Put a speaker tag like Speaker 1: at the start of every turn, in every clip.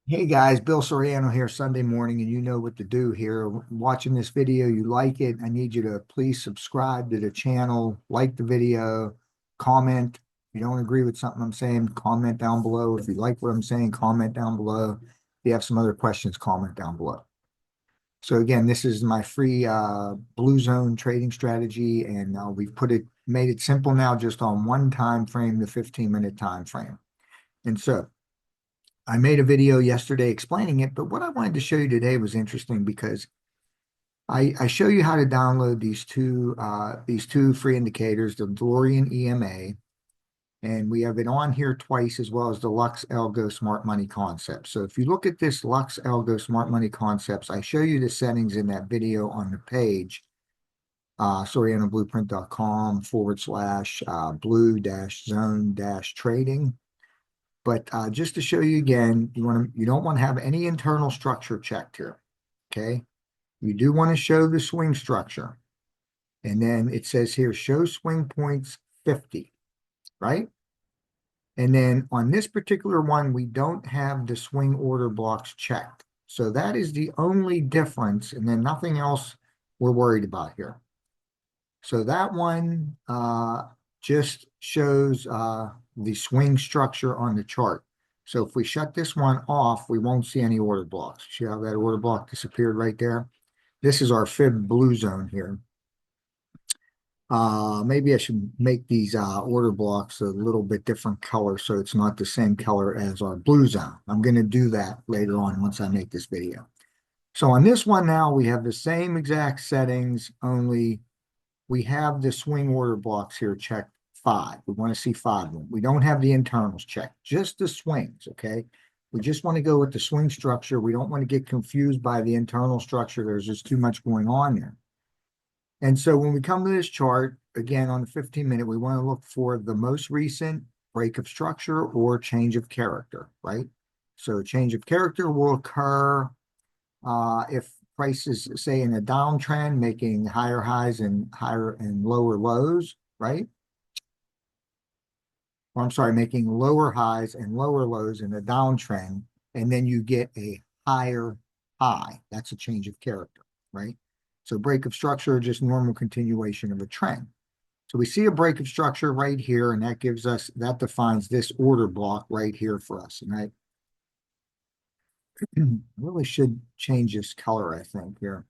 Speaker 1: Hey guys, Bill Soriano here, Sunday morning, and you know what to do here. Watching this video, you like it. I need you to please subscribe to the channel, like the video, comment. If you don't agree with something I'm saying, comment down below. If you like what I'm saying, comment down below. If you have some other questions, comment down below. So again, this is my free Blue Zone trading strategy, and we've made it simple now, just on one time frame, the 15-minute time frame. And so I made a video yesterday explaining it, but what I wanted to show you today was interesting because I show you how to download these two free indicators, the DeLorean EMA, and we have it on here twice, as well as the Lux Algo Smart Money Concepts. So if you look at this Lux Algo Smart Money Concepts, I show you the settings in that video on the page, sorianoblueprint.com/, blue-zone-trading. But just to show you again, you don't want to have any internal structure checked here. Okay. You do want to show the swing structure. And then it says here, show swing points 50, right? And then on this particular one, we don't have the swing order blocks checked. So that is the only difference, and then nothing else we're worried about here. So that one just shows the swing structure on the chart. So if we shut this one off, we won't see any order blocks. See how that order block disappeared right there? This is our fib blue zone here. Maybe I should make these order blocks a little bit different color so it's not the same color as our blue zone. I'm going to do that later on once I make this video. So on this one now, we have the same exact settings, only we have the swing order blocks here checked 5. We want to see 5 of them. We don't have the internals checked, just the swings, okay? We just want to go with the swing structure. We don't want to get confused by the internal structure. There's just too much going on there. And so when we come to this chart, again, on the 15-minute, we want to look for the most recent break of structure or change of character, right? So change of character will occur if prices, say, in a downtrend, making higher highs and higher and lower lows, right? Or I'm sorry, making lower highs and lower lows in a downtrend, and then you get a higher high. That's a change of character, right? So break of structure, just normal continuation of a trend. So we see a break of structure right here, and that defines this order block right here for us. And I really should change this color, I think, here.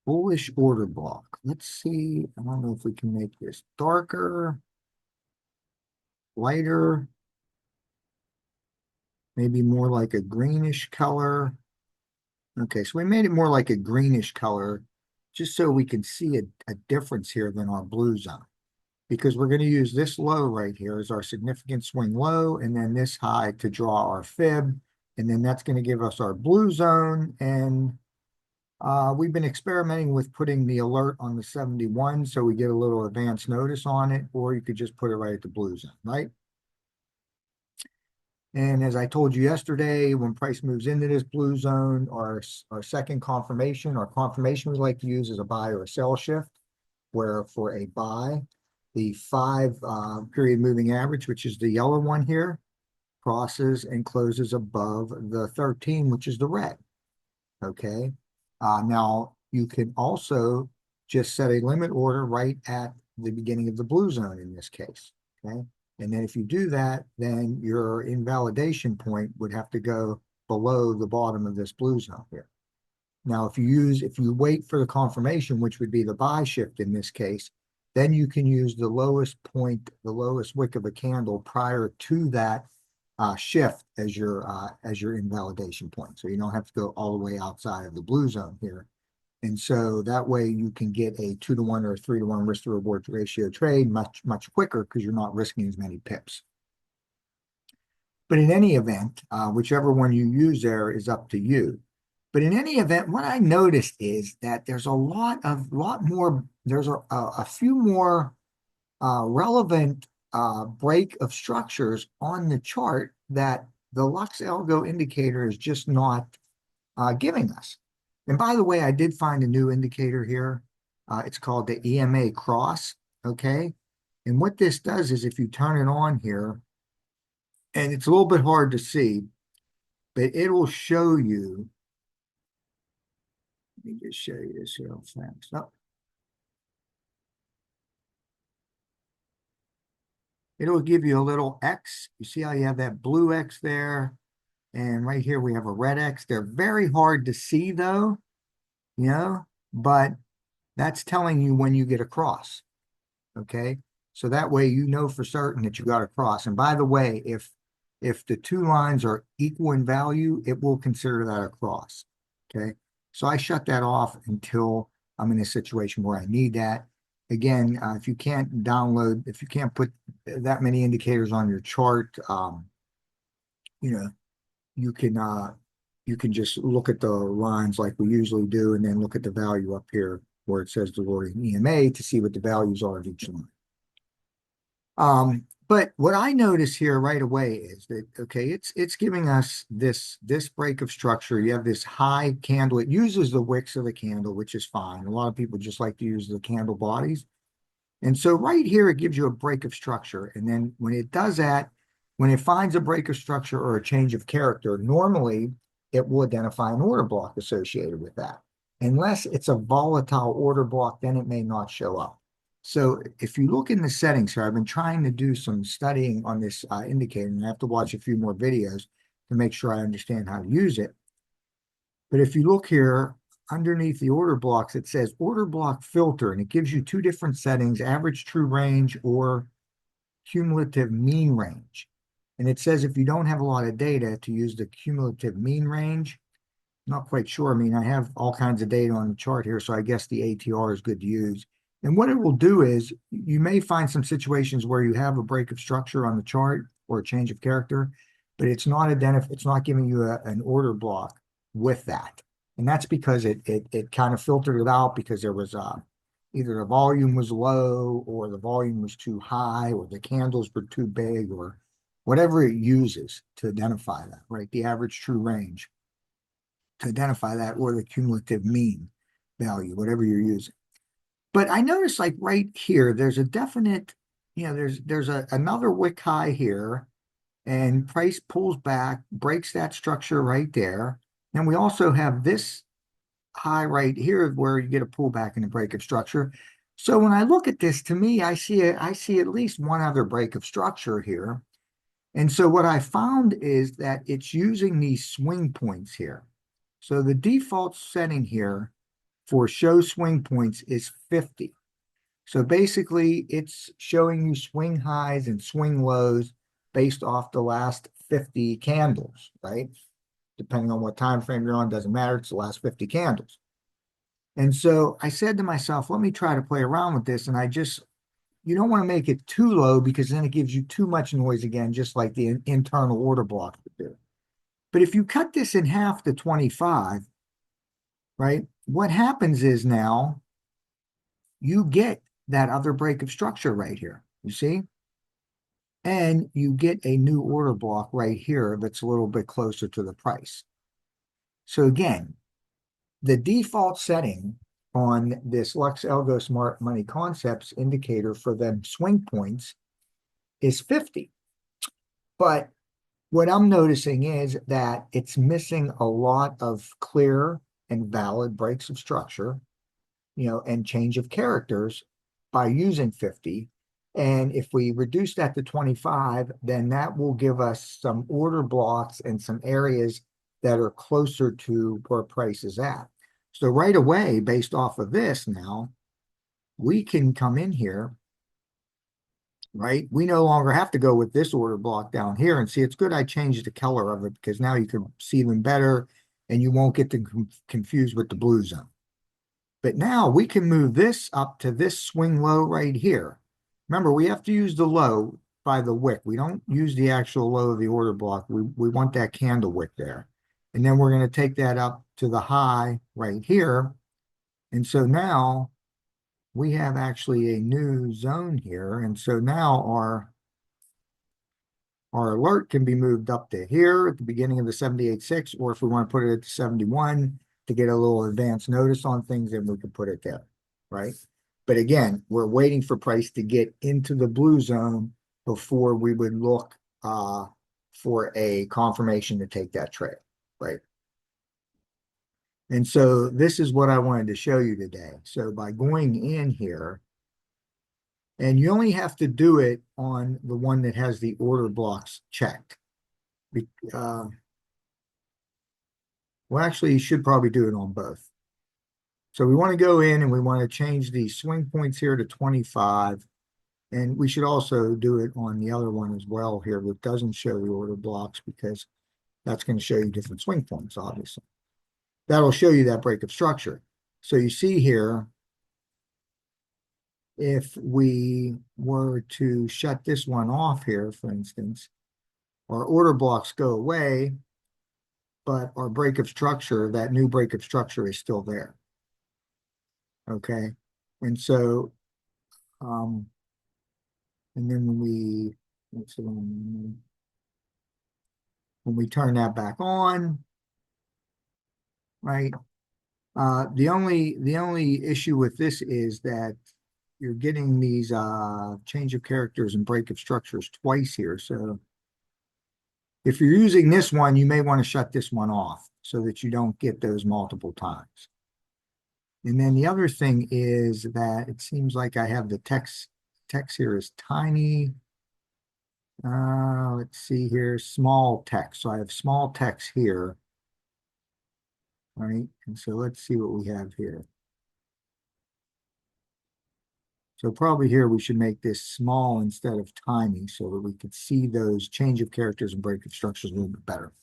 Speaker 1: Bullish order block. Let's see. I don't know if we can make this darker, lighter, maybe more like a greenish color. Okay, so we made it more like a greenish color just so we can see a difference here than our blue zone. Because we're going to use this low right here as our significant swing low, and then this high to draw our fib. And then that's going to give us our blue zone. And we've been experimenting with putting the alert on the 71 so we get a little advance notice on it, or you could just put it right at the blue zone, right? And as I told you yesterday, when price moves into this blue zone, our second confirmation, our confirmation we like to use is a buy or a sell shift, where for a buy, the 5 period moving average, which is the yellow one here, crosses and closes above the 13, which is the red. Okay. Now you can also just set a limit order right at the beginning of the blue zone in this case. Okay. And then if you do that, then your invalidation point would have to go below the bottom of this blue zone here. Now, if you wait for the confirmation, which would be the buy shift in this case, then you can use the lowest point, the lowest wick of a candle prior to that shift as your invalidation point. So you don't have to go all the way outside of the blue zone here. And so that way you can get a 2-to-1 or a 3-to-1 risk to reward ratio trade much quicker because you're not risking as many pips. But in any event, whichever one you use there is up to you. But in any event, what I noticed is that there's there's a few more relevant break of structures on the chart that the Lux Algo indicator is just not giving us. And by the way, I did find a new indicator here. It's called the EMA cross, okay? And what this does is if you turn it on here, And it's a little bit hard to see, but it will show you. Let me just show you this here real fast. Oh, it'll give you a little X. You see how you have that blue X there? And right here we have a red X. They're very hard to see though, but that's telling you when you get across. Okay. So that way you know for certain that you got across. And by the way, if the two lines are equal in value, it will consider that a cross. Okay. So I shut that off until I'm in a situation where I need that. Again, if you can't put that many indicators on your chart, you know, you can you can just look at the lines like we usually do, and then look at the value up here where it says the word EMA to see what the values are of each line. But what I notice here right away is that, okay, it's giving us this break of structure. You have this high candle. It uses the wicks of the candle, which is fine. A lot of people just like to use the candle bodies. And so right here, it gives you a break of structure. And then when it does that, when it finds a break of structure or a change of character, normally it will identify an order block associated with that. Unless it's a volatile order block, then it may not show up. So if you look in the settings here, I've been trying to do some studying on this indicator, and I have to watch a few more videos to make sure I understand how to use it. But if you look here, underneath the order blocks, it says order block filter, and it gives you two different settings, average true range or cumulative mean range. And it says if you don't have a lot of data to use the cumulative mean range. Not quite sure. I mean, I have all kinds of data on the chart here, so I guess the ATR is good to use. And what it will do is you may find some situations where you have a break of structure on the chart or a change of character, but it's not giving you an order block with that. And that's because it kind of filtered it out because there was either the volume was low or the volume was too high or the candles were too big or whatever it uses to identify that, right? The average true range to identify that, or the cumulative mean value, whatever you're using. But I noticed like right here, there's a definite, there's another wick high here, and price pulls back, breaks that structure right there. And we also have this high right here where you get a pullback and a break of structure. So when I look at this, to me, I see at least one other break of structure here. And so what I found is that it's using these swing points here. So the default setting here for show swing points is 50. So basically it's showing you swing highs and swing lows based off the last 50 candles, right? Depending on what time frame you're on, doesn't matter. It's the last 50 candles. And so I said to myself, let me try to play around with this. And you don't want to make it too low because then it gives you too much noise again, just like the internal order block would do. But if you cut this in half to 25, right, what happens is now you get that other break of structure right here, you see? And you get a new order block right here that's a little bit closer to the price. So again, the default setting on this Lux Algo Smart Money Concepts indicator for them swing points is 50. But what I'm noticing is that it's missing a lot of clear and valid breaks of structure, and change of characters by using 50. And if we reduce that to 25, then that will give us some order blocks and some areas that are closer to where price is at. So right away, based off of this now, we can come in here, right? We no longer have to go with this order block down here, and see, it's good I changed the color of it because now you can see them better and you won't get them confused with the blue zone. But now we can move this up to this swing low right here. Remember, we have to use the low by the wick. We don't use the actual low of the order block. We want that candle wick there. And then we're going to take that up to the high right here. And so now we have actually a new zone here. And so now our alert can be moved up to here at the beginning of the 78.6, or if we want to put it at the 71 to get a little advance notice on things, then we can put it there, right? But again, we're waiting for price to get into the blue zone before we would look for a confirmation to take that trade, right? And so this is what I wanted to show you today. So by going in here, and you only have to do it on the one that has the order blocks checked. Uh, well, actually, you should probably do it on both. So we want to go in and we want to change the swing points here to 25. And we should also do it on the other one as well here that doesn't show the order blocks, because that's going to show you different swing points, obviously. That'll show you that break of structure. So you see here, if we were to shut this one off here, for instance, our order blocks go away, but our break of structure, that new break of structure is still there. Okay. And so, and then when we turn that back on, right? The only issue with this is that you're getting these change of characters and break of structures twice here. So if you're using this one, you may want to shut this one off so that you don't get those multiple times. And then the other thing is that it seems like I have the text here is tiny. Let's see here, small text. So I have small text here, right? And so let's see what we have here. So probably here we should make this small instead of tiny so that we could see those change of characters and break of structures a little bit better.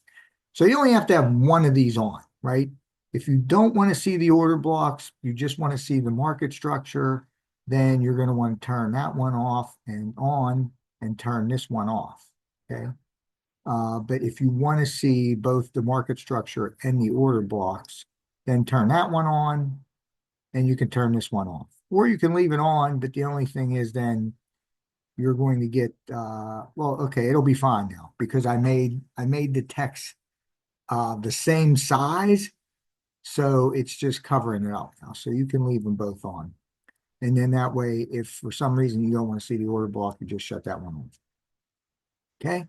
Speaker 1: So you only have to have one of these on, right? If you don't want to see the order blocks, you just want to see the market structure, then you're going to want to turn that one off and on and turn this one off, okay? But if you want to see both the market structure and the order blocks, then turn that one on and you can turn this one off. Or you can leave it on, but the only thing is then you're going to get, well, okay, it'll be fine now because I made the text the same size, so it's just covering it up now. So you can leave them both on. And then that way, if for some reason you don't want to see the order block, you just shut that one off. Okay,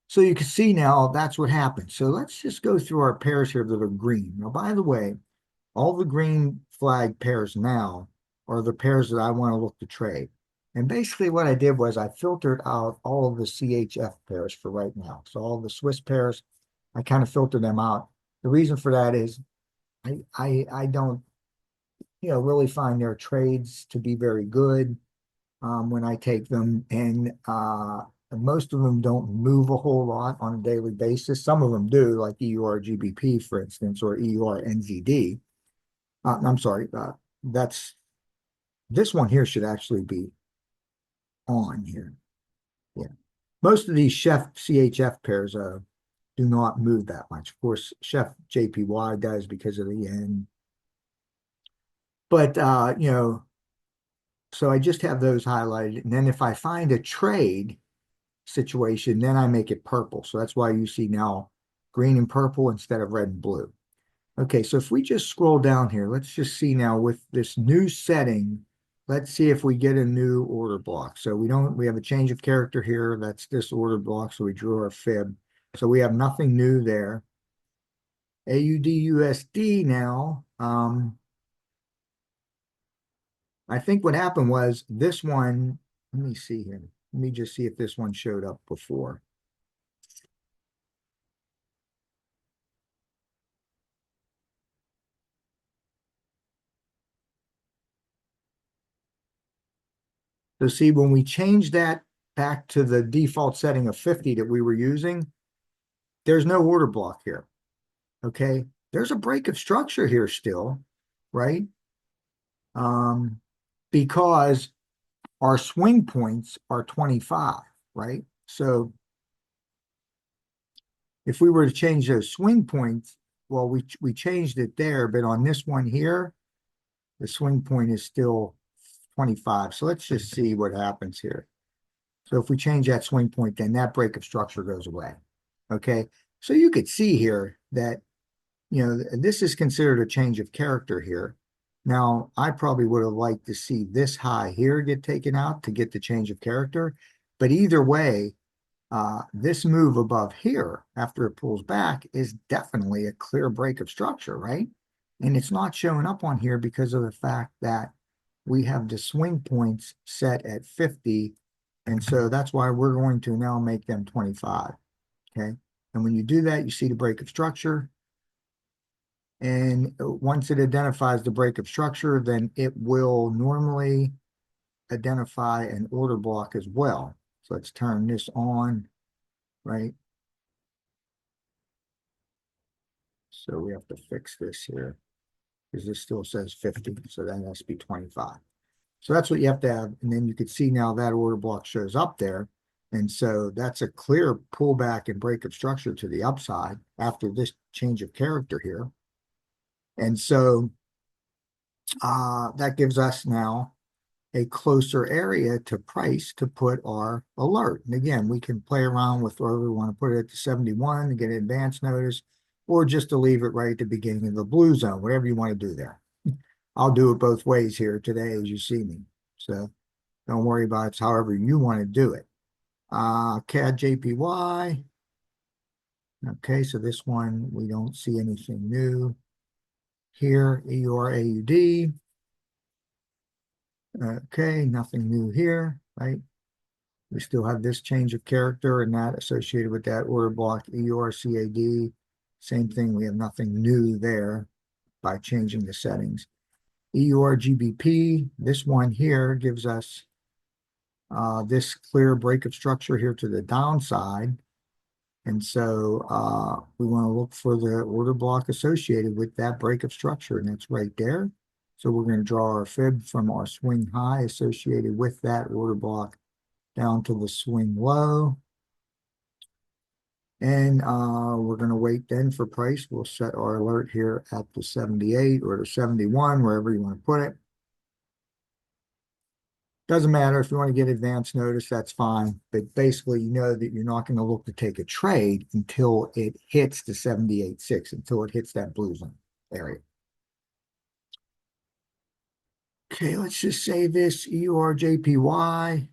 Speaker 1: so you can see now that's what happened. So let's just go through our pairs here that are green. Now, by the way, all the green flag pairs now are the pairs that I want to look to trade. And basically what I did was I filtered out all of the CHF pairs for right now. So all the Swiss pairs, I kind of filtered them out. The reason for that is I don't, really find their trades to be very good when I take them. And most of them don't move a whole lot on a daily basis. Some of them do, like EUR GBP, for instance, or EUR NZD. I'm sorry, this one here should actually be on here. Yeah. Most of these Chef CHF pairs do not move that much. Of course, Chef JPY does because of the yen. But, so I just have those highlighted. And then if I find a trade situation, then I make it purple. So that's why you see now green and purple instead of red and blue. Okay, so if we just scroll down here, let's just see now with this new setting, let's see if we get a new order block. So we have a change of character here. That's this order block. So we drew our fib. So we have nothing new there. AUD USD now, I think what happened was this one, let me see here. Let me just see if this one showed up before. So see, when we change that back to the default setting of 50 that we were using, there's no order block here. Okay. There's a break of structure here still, right? Because our swing points are 25, right? So if we were to change those swing points, well, we changed it there, but on this one here, the swing point is still 25. So let's just see what happens here. So if we change that swing point, then that break of structure goes away. Okay. So you could see here that, this is considered a change of character here. Now, I probably would have liked to see this high here get taken out to get the change of character. But either way, This move above here, after it pulls back, is definitely a clear break of structure, right? And it's not showing up on here because of the fact that we have the swing points set at 50. And so that's why we're going to now make them 25. Okay. And when you do that, you see the break of structure. And once it identifies the break of structure, then it will normally identify an order block as well. So let's turn this on, right? So we have to fix this here because this still says 50. So that has to be 25. So that's what you have to have. And then you can see now that order block shows up there. And so that's a clear pullback and break of structure to the upside after this change of character here. And so that gives us now a closer area to price to put our alert. And again, we can play around with whether we want to put it to 71 to get an advance notice, or just to leave it right at the beginning of the blue zone, whatever you want to do there. I'll do it both ways here today as you see me. So don't worry about it. It's however you want to do it. CAD JPY. Okay, so this one, we don't see anything new here. EUR AUD. Okay, nothing new here, right? We still have this change of character and that associated with that order block EURCAD. Same thing, we have nothing new there by changing the settings. EURGBP, this one here gives us this clear break of structure here to the downside. And so we want to look for the order block associated with that break of structure, and that's right there. So we're going to draw our fib from our swing high associated with that order block down to the swing low. And we're going to wait then for price. We'll set our alert here at the 78 or the 71, wherever you want to put it. Doesn't matter if you want to get advance notice, that's fine. But basically, you know that you're not going to look to take a trade until it hits the 78.6, until it hits that blue zone area. Okay, let's just say this EURJPY,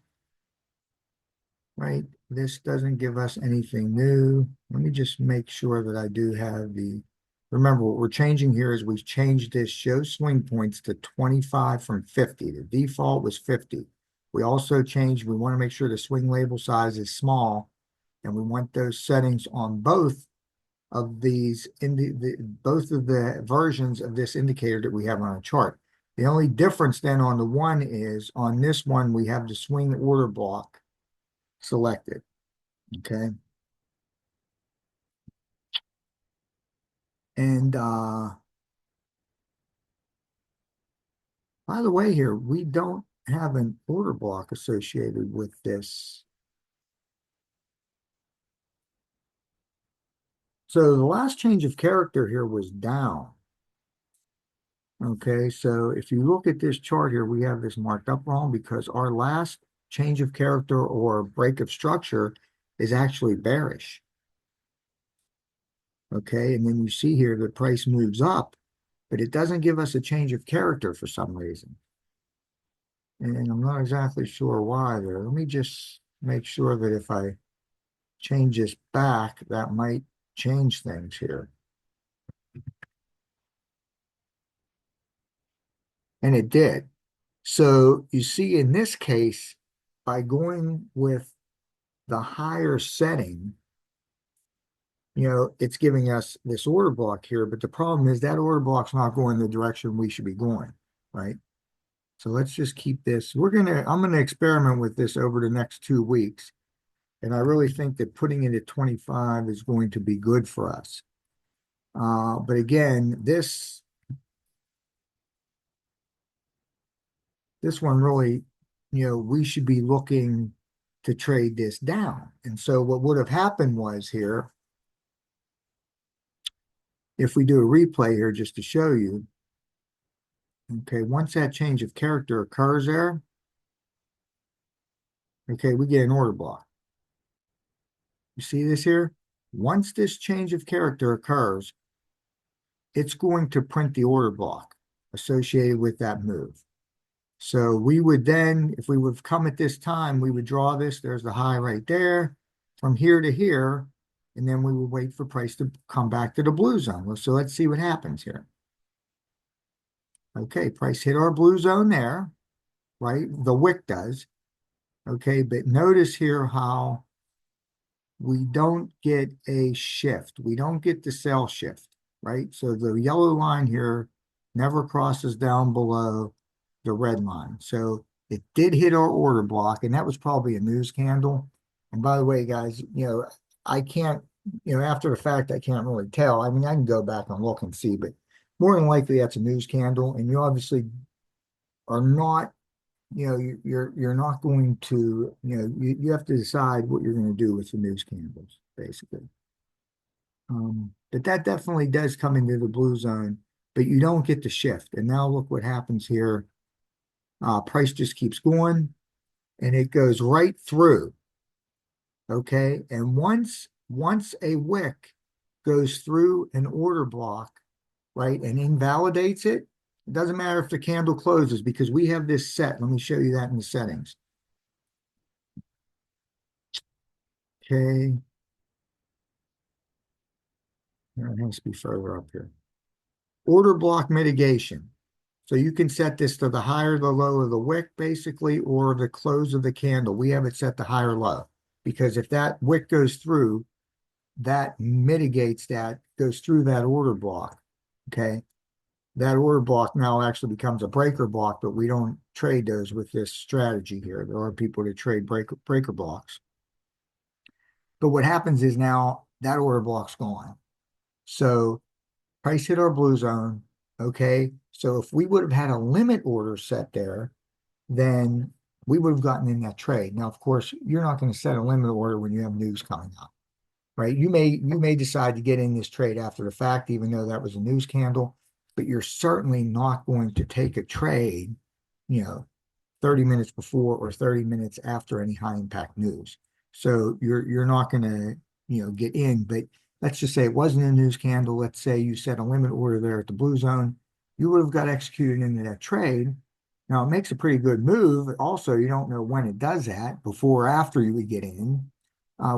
Speaker 1: right? This doesn't give us anything new. Let me just make sure that I do have the, remember what we're changing here is we've changed this show swing points to 25 from 50. The default was 50. We also changed, we want to make sure the swing label size is small, and we want those settings on both of these, both of the versions of this indicator that we have on our chart. The only difference then on the one is on this one, we have the swing order block selected, okay? And by the way here, we don't have an order block associated with this. So the last change of character here was down. Okay, so if you look at this chart here, we have this marked up wrong because our last change of character or break of structure is actually bearish. Okay, and then you see here the price moves up, but it doesn't give us a change of character for some reason. And I'm not exactly sure why there. Let me just make sure that if I change this back, that might change things here. And it did. So you see in this case, by going with the higher setting, you know, it's giving us this order block here, but the problem is that order block's not going the direction we should be going, right? So let's just keep this. I'm gonna experiment with this over the next 2 weeks. And I really think that putting it at 25 is going to be good for us. But again, this one really, you know, we should be looking to trade this down. And so what would have happened was here, if we do a replay here just to show you, okay, once that change of character occurs there, okay, we get an order block. You see this here? Once this change of character occurs, it's going to print the order block associated with that move. So we would then, if we would have come at this time, we would draw this. There's the high right there. from here to here, and then we would wait for price to come back to the blue zone. So let's see what happens here. Okay, price hit our blue zone there, right? The wick does. Okay, but notice here how we don't get a shift. We don't get the sell shift, right? So the yellow line here never crosses down below the red line. So it did hit our order block, and that was probably a news candle. And by the way, guys, I can't, after the fact, I can't really tell. I mean, I can go back and look and see, but more than likely that's a news candle, and you obviously are not, you're not going to, you have to decide what you're going to do with the news candles, basically. But that definitely does come into the blue zone, but you don't get the shift. And now look what happens here. Price just keeps going and it goes right through. Okay. And once a wick goes through an order block, right, and invalidates it, it doesn't matter if the candle closes because we have this set. Let me show you that in the settings. Okay. It has to be further up here. Order block mitigation. So you can set this to the higher, the low of the wick, basically, or the close of the candle. We have it set to high or low because if that wick goes through, that mitigates that, goes through that order block. Okay. That order block now actually becomes a breaker block, but we don't trade those with this strategy here. There are people that trade breaker blocks. But what happens is now that order block's gone. So price hit our blue zone. Okay. So if we would have had a limit order set there, then we would have gotten in that trade. Now, of course, you're not going to set a limit order when you have news coming up, right? You may decide to get in this trade after the fact, even though that was a news candle, but you're certainly not going to take a trade, you know, 30 minutes before or 30 minutes after any high impact news. So you're not going to, get in, but let's just say it wasn't a news candle. Let's say you set a limit order there at the blue zone. You would have got executed into that trade. Now it makes a pretty good move. Also, you don't know when it does that, before or after you would get in.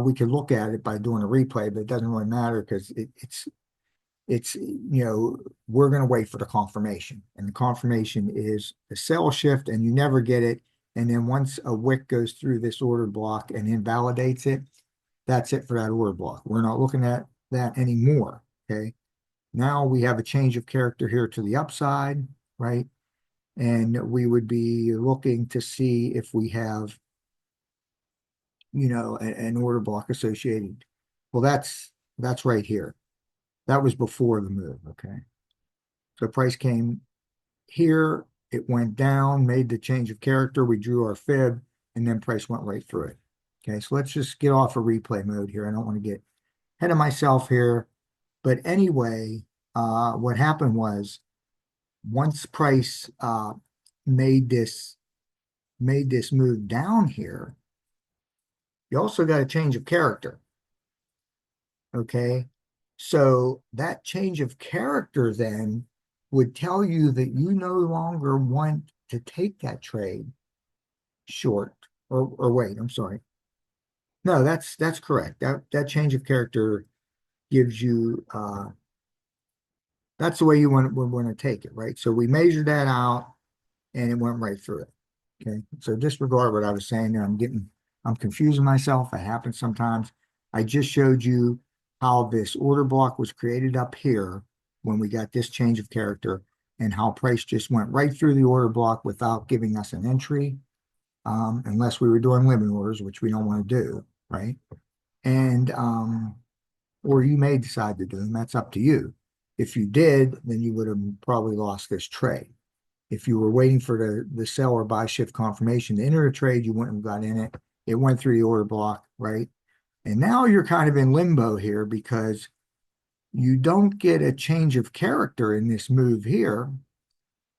Speaker 1: We could look at it by doing a replay, but it doesn't really matter because it's we're going to wait for the confirmation, and the confirmation is the sell shift, and you never get it. And then once a wick goes through this order block and invalidates it, that's it for that order block. We're not looking at that anymore. Okay. Now we have a change of character here to the upside, right? And we would be looking to see if we have, an order block associated. Well, that's right here. That was before the move. Okay. So price came here, it went down, made the change of character. We drew our fib, and then price went right through it. Okay, so let's just get off of replay mode here. I don't want to get ahead of myself here. But anyway, what happened was once price made this move down here, you also got a change of character. Okay, so that change of character then would tell you that you no longer want to take that trade short or wait, I'm sorry. No, that's correct. That change of character gives you that's the way you want to take it, right? So we measured that out and it went right through it. Okay. So disregard what I was saying there. I'm confusing myself. It happens sometimes. I just showed you how this order block was created up here when we got this change of character, and how price just went right through the order block without giving us an entry, unless we were doing limit orders, which we don't want to do, right? And or you may decide to do them. That's up to you. If you did, then you would have probably lost this trade. If you were waiting for the sell or buy shift confirmation to enter a trade, you wouldn't have got in it. It went through the order block, right? And now you're kind of in limbo here because you don't get a change of character in this move here,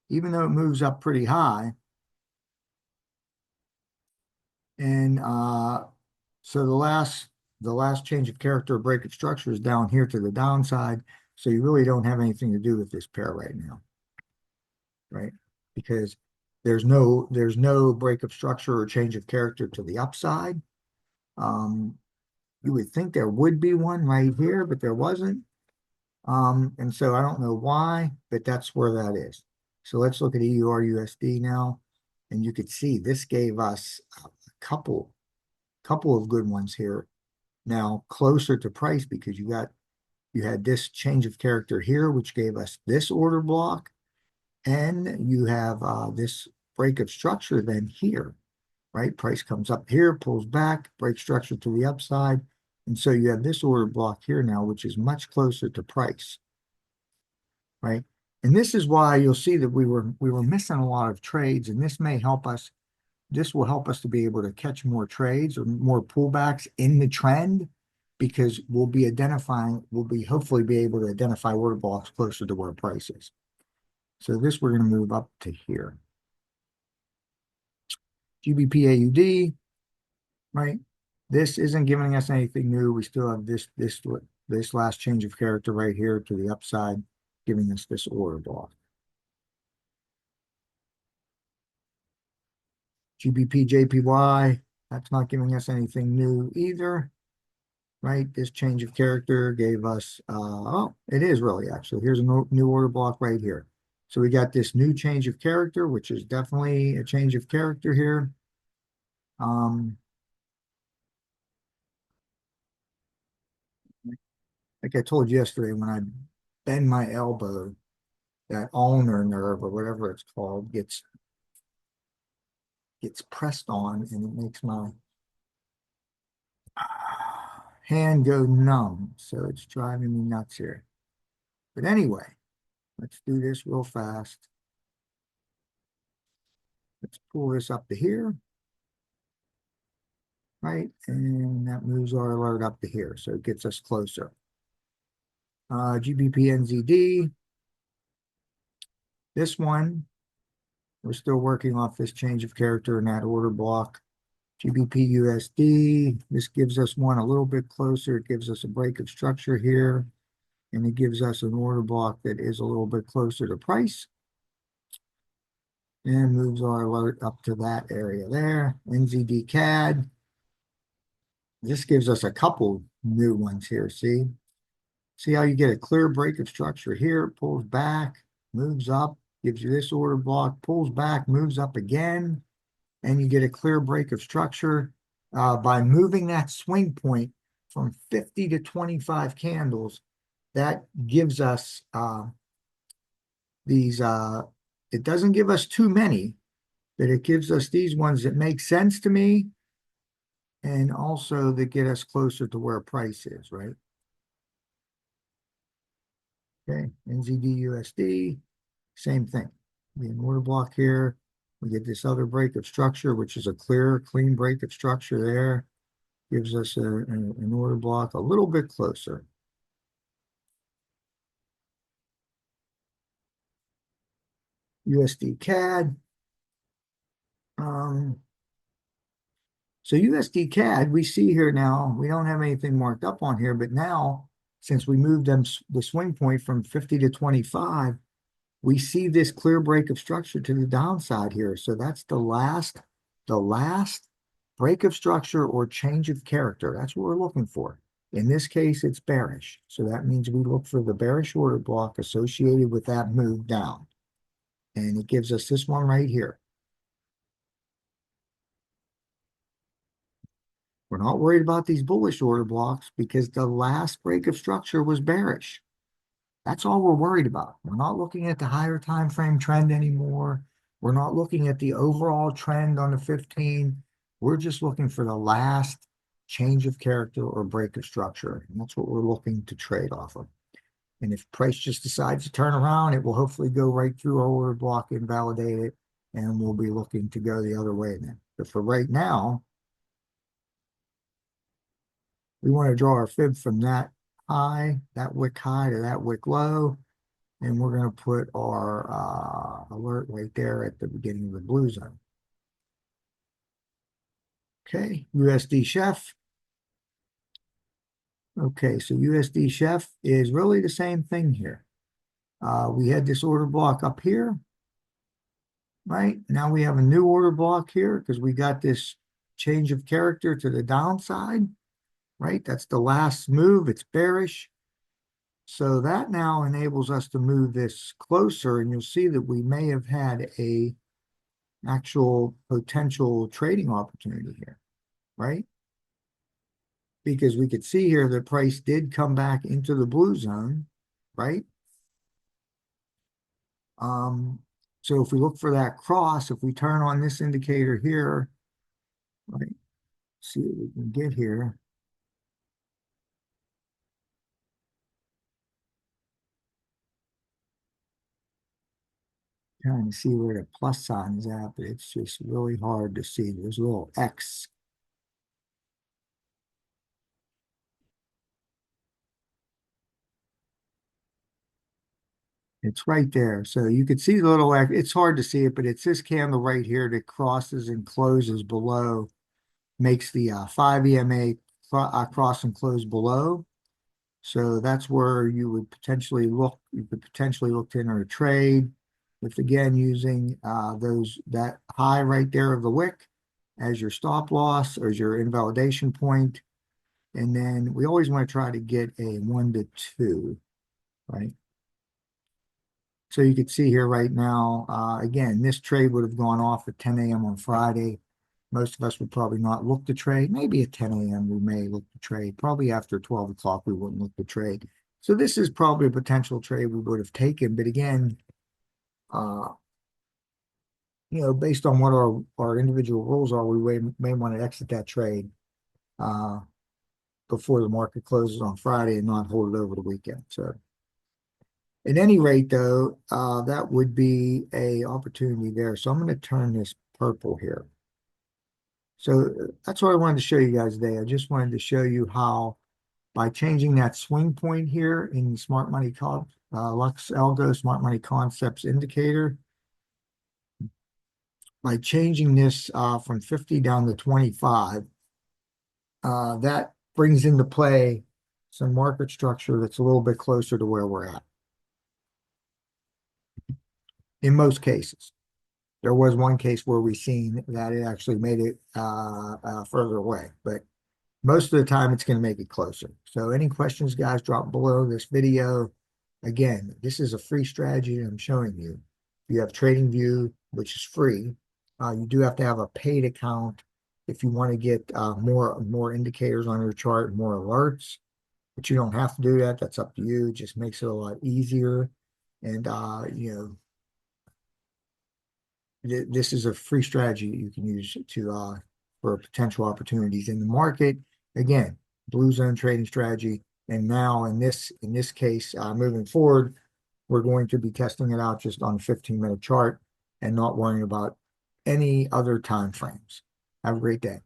Speaker 1: even though it moves up pretty high. And so the last change of character or break of structure is down here to the downside. So you really don't have anything to do with this pair right now, right? Because there's no break of structure or change of character to the upside. Um, You would think there would be one right here, but there wasn't. And so I don't know why, but that's where that is. So let's look at EURUSD now. And you could see this gave us a couple of good ones here. Now closer to price because you had this change of character here, which gave us this order block, and you have this break of structure then here, right? Price comes up here, pulls back, break structure to the upside, and so you have this order block here now, which is much closer to price, right? And this is why you'll see that we were missing a lot of trades, and this may help us. This will help us to be able to catch more trades or more pullbacks in the trend because we'll be hopefully be able to identify order blocks closer to where price is. So this we're going to move up to here. GBP AUD, right? This isn't giving us anything new. We still have this last change of character right here to the upside, giving us this order block. GBP JPY, that's not giving us anything new either, right? This change of character gave us, oh, it is really actually. Here's a new order block right here. So we got this new change of character, which is definitely a change of character here. Like I told you yesterday, when I bend my elbow, that ulnar nerve or whatever it's called gets pressed on, and it makes my hand go numb. So it's driving me nuts here. But anyway, let's do this real fast. Let's pull this up to here, right? And that moves our alert up to here. So it gets us closer. GBP NZD. This one, we're still working off this change of character in that order block. GBP USD, this gives us one a little bit closer. It gives us a break of structure here, and it gives us an order block that is a little bit closer to price and moves our alert up to that area there. NZD CAD, this gives us a couple new ones here. See how you get a clear break of structure here, pulls back, moves up, gives you this order block, pulls back, moves up again, and you get a clear break of structure by moving that swing point from 50 to 25 candles. That gives us these, it doesn't give us too many, but it gives us these ones that make sense to me and also that get us closer to where price is, right? Okay, NZD USD, same thing. We have an order block here. We get this other break of structure, which is a clear, clean break of structure there. Gives us an order block a little bit closer. USD CAD. So USD CAD, we see here now, we don't have anything marked up on here, but now, since we moved the swing point from 50 to 25, we see this clear break of structure to the downside here. So that's the last break of structure or change of character. That's what we're looking for. In this case, it's bearish. So that means we look for the bearish order block associated with that move down. And it gives us this one right here. We're not worried about these bullish order blocks because the last break of structure was bearish. That's all we're worried about. We're not looking at the higher time frame trend anymore. We're not looking at the overall trend on the 15. We're just looking for the last change of character or break of structure. And that's what we're looking to trade off of. And if price just decides to turn around, it will hopefully go right through our order block and validate it. And we'll be looking to go the other way then. But for right now, we want to draw our fib from that high, that wick high to that wick low. And we're going to put our alert right there at the beginning of the blue zone. Okay, USD Chef. Okay, so USD Chef is really the same thing here. We had this order block up here, right? Now we have a new order block here because we got this change of character to the downside, right? That's the last move. It's bearish. So that now enables us to move this closer, and you'll see that we may have had a actual potential trading opportunity here, right? Because we could see here the price did come back into the blue zone, right? Um, so if we look for that cross, if we turn on this indicator here, right, see what we can get here. Trying to see where the plus sign is at, but it's just really hard to see. There's a little X. It's right there. So you can see the little X. It's hard to see it, but it's this candle right here that crosses and closes below, makes the 5 EMA cross and close below. So that's where you would potentially look, you could potentially look to enter a trade with, again, using that high right there of the wick as your stop loss or as your invalidation point. And then we always want to try to get a 1 to 2, right? So you can see here right now, again, this trade would have gone off at 10 a.m. on Friday. Most of us would probably not look to trade. Maybe at 10 a.m. we may look to trade. Probably after 12 o'clock we wouldn't look to trade. So this is probably a potential trade we would have taken. But again, uh, based on what our individual rules are, we may want to exit that trade uh, before the market closes on Friday and not hold it over the weekend. So at any rate, though, that would be a opportunity there. So I'm going to turn this purple here. So that's what I wanted to show you guys today. I just wanted to show you how by changing that swing point here in the Smart Money Lux Algo Smart Money Concepts indicator, by changing this from 50 down to 25, that brings into play some market structure that's a little bit closer to where we're at in most cases. There was one case where we seen that it actually made it further away, but most of the time it's going to make it closer. So any questions, guys, drop below this video. Again, this is a free strategy I'm showing you. You have TradingView, which is free. You do have to have a paid account if you want to get more indicators on your chart, more alerts. But you don't have to do that. That's up to you. It just makes it a lot easier. And this is a free strategy you can use for potential opportunities in the market. Again, blue zone trading strategy. And now in this case, moving forward, we're going to be testing it out just on a 15-minute chart and not worrying about any other time frames. Have a great day.